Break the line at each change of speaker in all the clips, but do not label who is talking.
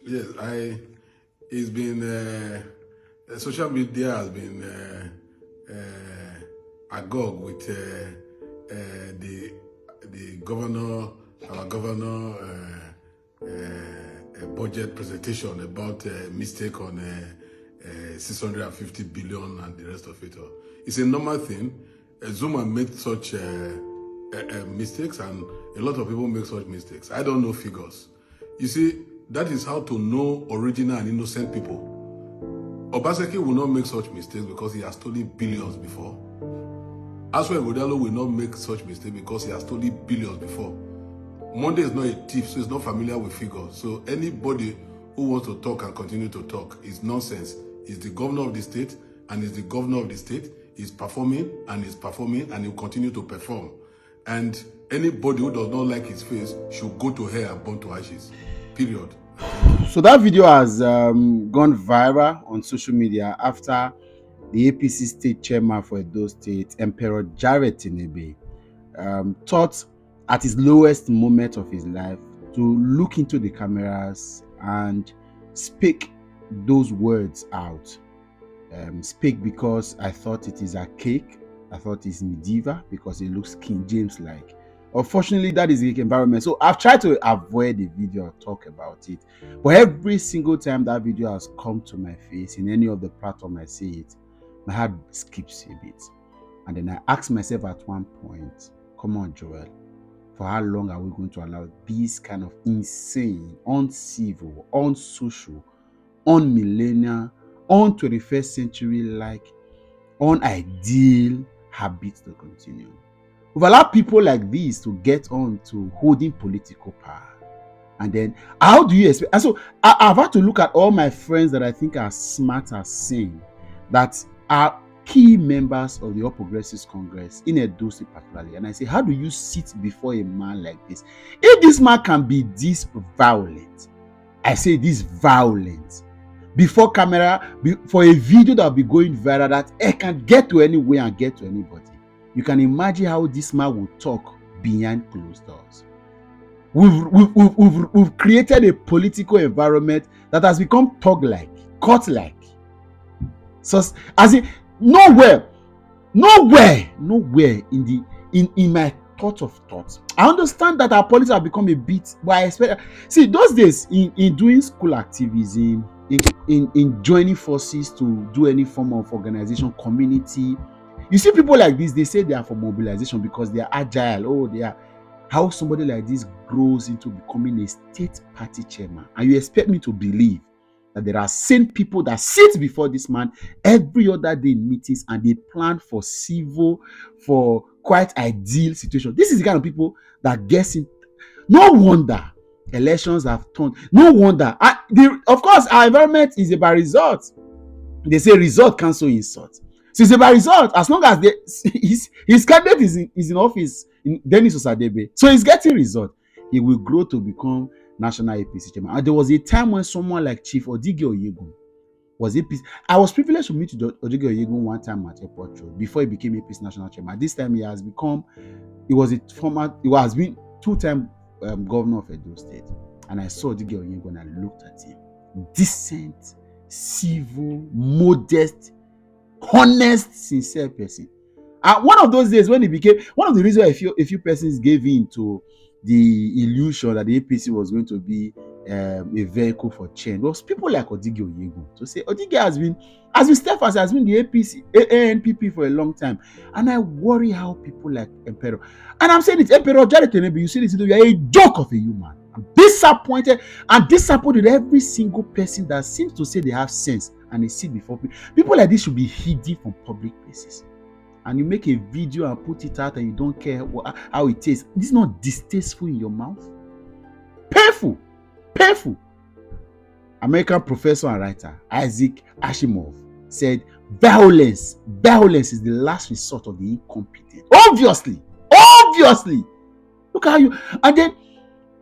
Yes, it's been, social media has been agog with the governor, our governor, a budget presentation about mistake on 650 billion and the rest of it all. It's a normal thing. Zuma made such mistakes, and a lot of people make such mistakes. I don't know figures. You see, that is how to know original and innocent people. Obaseki will not make such mistakes because he has stolen billions before. Aswa Godalo will not make such mistakes because he has stolen billions before. Monday is not a thief, so he's not familiar with figures. So anybody who wants to talk and continue to talk is nonsense. He's the governor of the state, and he's the governor of the state. He's performing, and he's performing, and he'll continue to perform. And anybody who does not like his face should go to hell and burn to ashes. Period.
So that video has gone viral on social media after the APC state chairman for Edo State, Emperor Jared Tinebe, thought at his lowest moment of his life to look into the cameras and speak those words out. Speak because I thought it is archaic. I thought it's medieval because it looks King James like. Unfortunately, that is the environment. So I've tried to avoid the video or talk about it. But every single time that video has come to my face in any of the platform I see it, my heart skips a bit. And then I ask myself at one point, come on, Joel, for how long are we going to allow these kind of insane, uncivil, unsocial, unmillennial, un-21st century like unideal habits to continue? We've allowed people like this to get on to holding political power. And then how do you expect? And so I've had to look at all my friends that I think are smart as sane, that are key members of the All Progressives Congress in Edo State particularly. And I say, how do you sit before a man like this? If this man can be this violent, I say this violent, before camera, for a video that will be going viral that it can get to anywhere and get to anybody, you can imagine how this man will talk behind closed doors. We've created a political environment that has become thug-like, court-like. So, as in, nowhere in my thought of thoughts. I understand that our politics have become a bit, but I expect. See, those days in doing school activism, in joining forces to do any form of organization, community. You see people like this, they say they are for mobilization because they are agile. Oh, they are. How somebody like this grows into becoming a state party chairman. And you expect me to believe that there are sane people that sit before this man every other day in meetings and they plan for civil, for quite ideal situation. This is the kind of people that gets in. No wonder elections have turned. No wonder. Of course, our environment is about results. They say result cancel insult. So it's about result. As long as his candidate is in office, in Dennis Osadebe, so he's getting result, he will grow to become national APC chairman. And there was a time when someone like Chief Odige Oyegun was APC. I was privileged to meet Odige Oyegun one time at Airport Road before he became APC national chairman. This time he has been two-time governor of Edo State. And I saw Odige Oyegun and I looked at him. Decent, civil, modest, honest, sincere person. And one of those days when he became, one of the reasons a few persons gave in to the illusion that the APC was going to be a vehicle for change was people like Odige Oyegun. To say Odige has been steadfast, has been the ANPP for a long time. And I worry how people like Emperor, and I'm saying it, Emperor Jared Tinebe, you see this, you are a joke of a human. I'm disappointed with every single person that seems to say they have sense and they sit before people. People like this should be hidden from public places. And you make a video and put it out and you don't care how it tastes. This is not distasteful in your mouth. Painful. American professor and writer Isaac Asimov said, violence is the last resort of the incompetent. Obviously. Look at how you. And then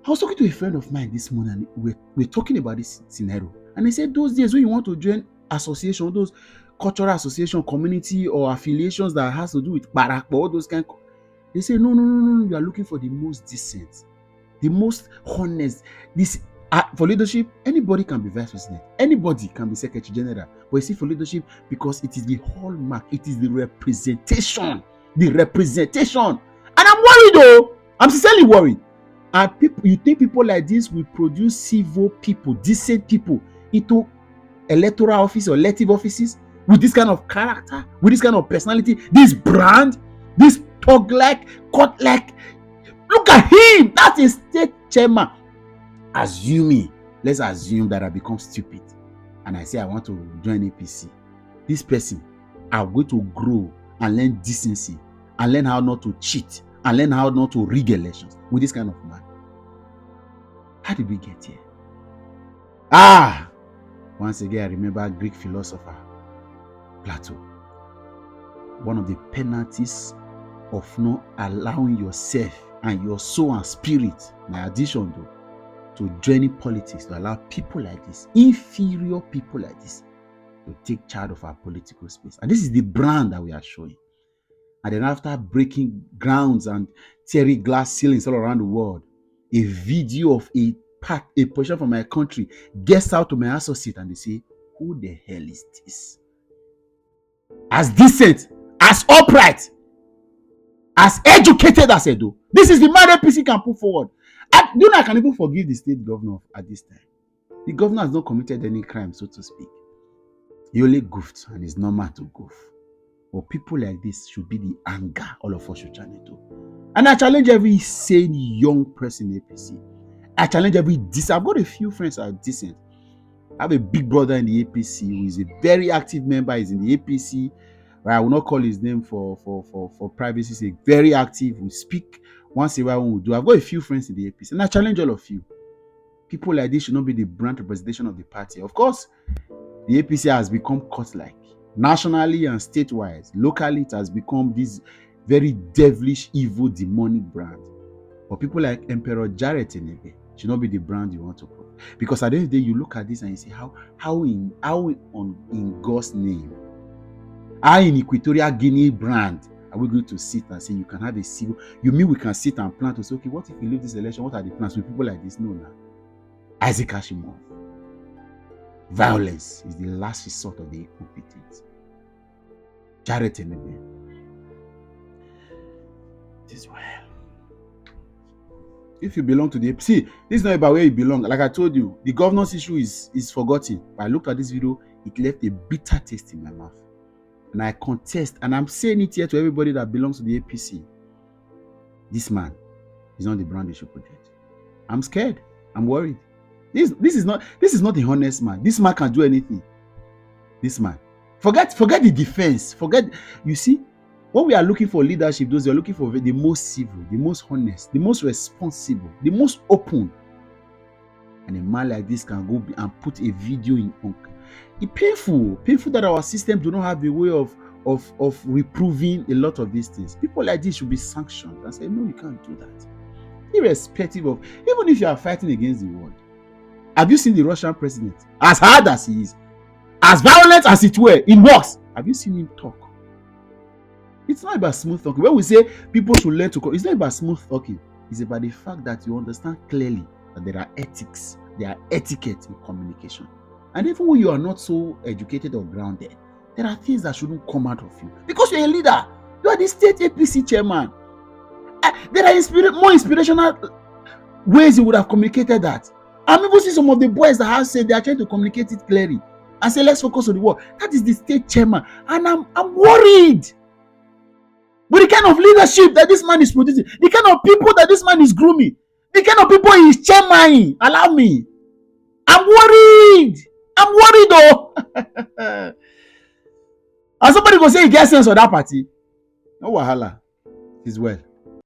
I was talking to a friend of mine this morning and we're talking about this scenario. And he said those days when you want to join association, those cultural association, community or affiliations that has to do with barakpo, all those kind of, they say no, you are looking for the most decent, the most honest. For leadership, anybody can be vice president, anybody can be secretary general. But you see, for leadership, because it is the hallmark, it is the representation. And I'm worried though. I'm sincerely worried. And people, you think people like this will produce civil people, decent people into electoral office or elective offices with this kind of character, with this kind of personality, this brand, this thug-like, cut-like. Look at him. That's a state chairman. Let's assume that I become stupid and I say I want to join APC. This person, I'm going to grow and learn decency and learn how not to cheat and learn how not to rig elections with this kind of man. How did we get here? Once again, I remember Greek philosopher Plato. One of the penalties of not allowing yourself and your soul and spirit, my addition though, to joining politics, to allow people like this, inferior people like this, to take charge of our political space. And this is the brand that we are showing. And then after breaking grounds and tearing glass ceilings all around the world, a video of a portion from my country gets out to my associate and they say, who the hell is this? As decent, as upright, as educated as Edo. This is the man APC can put forward. I can even forgive the state governor at this time. The governor has not committed any crime, so to speak. He only goofed, and it's normal to goof. But people like this should be the anger all of us should channel to. And I challenge every sane young person in APC. I challenge every decent. I've got a few friends that are decent. I have a big brother in the APC who is a very active member. He's in the APC. I will not call his name for privacy sake. Very active. We speak once in a while when we do. I've got a few friends in the APC, and I challenge all of you. People like this should not be the brand representation of the party. Of course, the APC has become cut-like. Nationally and state-wise, locally, it has become this very devilish, evil, demonic brand. But people like Emperor Jarrett Enebe should not be the brand you want to put. Because at the end of the day, you look at this and you say, how in God's name, how in Equatorial Guinea brand are we going to sit and say you can have a civil? You mean we can sit and plan to say, okay, what if we leave this election? What are the plans with people like this? No, no. Isaac Ashimov. Violence is the last resort of the incompetent. Jarrett Enebe. This well. If you belong to the APC, this is not about where you belong. Like I told you, the governor's issue is forgotten. But I looked at this video, it left a bitter taste in my mouth. And I contest, and I'm saying it here to everybody that belongs to the APC. This man is not the brand they should project. I'm scared. I'm worried. This is not a honest man. This man can do anything. This man. Forget the defense. You see, when we are looking for leadership, those are looking for the most civil, the most honest, the most responsible, the most open. And a man like this can go and put a video in. It's painful that our system do not have a way of reproving a lot of these things. People like this should be sanctioned and say, no, you can't do that. Irrespective of, even if you are fighting against the world. Have you seen the Russian president? As hard as he is, as violent as it were, it works. Have you seen him talk? It's not about smooth talking. When we say people should learn to, it's not about smooth talking. It's about the fact that you understand clearly that there are ethics, there are etiquette in communication. And even when you are not so educated or grounded, there are things that shouldn't come out of you. Because you're a leader. You are the state APC chairman. There are more inspirational ways you would have communicated that. I'm even seeing some of the boys that have said they are trying to communicate it clearly and say, let's focus on the work. That is the state chairman. And I'm worried. With the kind of leadership that this man is producing, the kind of people that this man is grooming, the kind of people he is chairmaning, allow me. I'm worried. I'm worried though. And somebody go say he gets sense of that party. No wahala. He's well.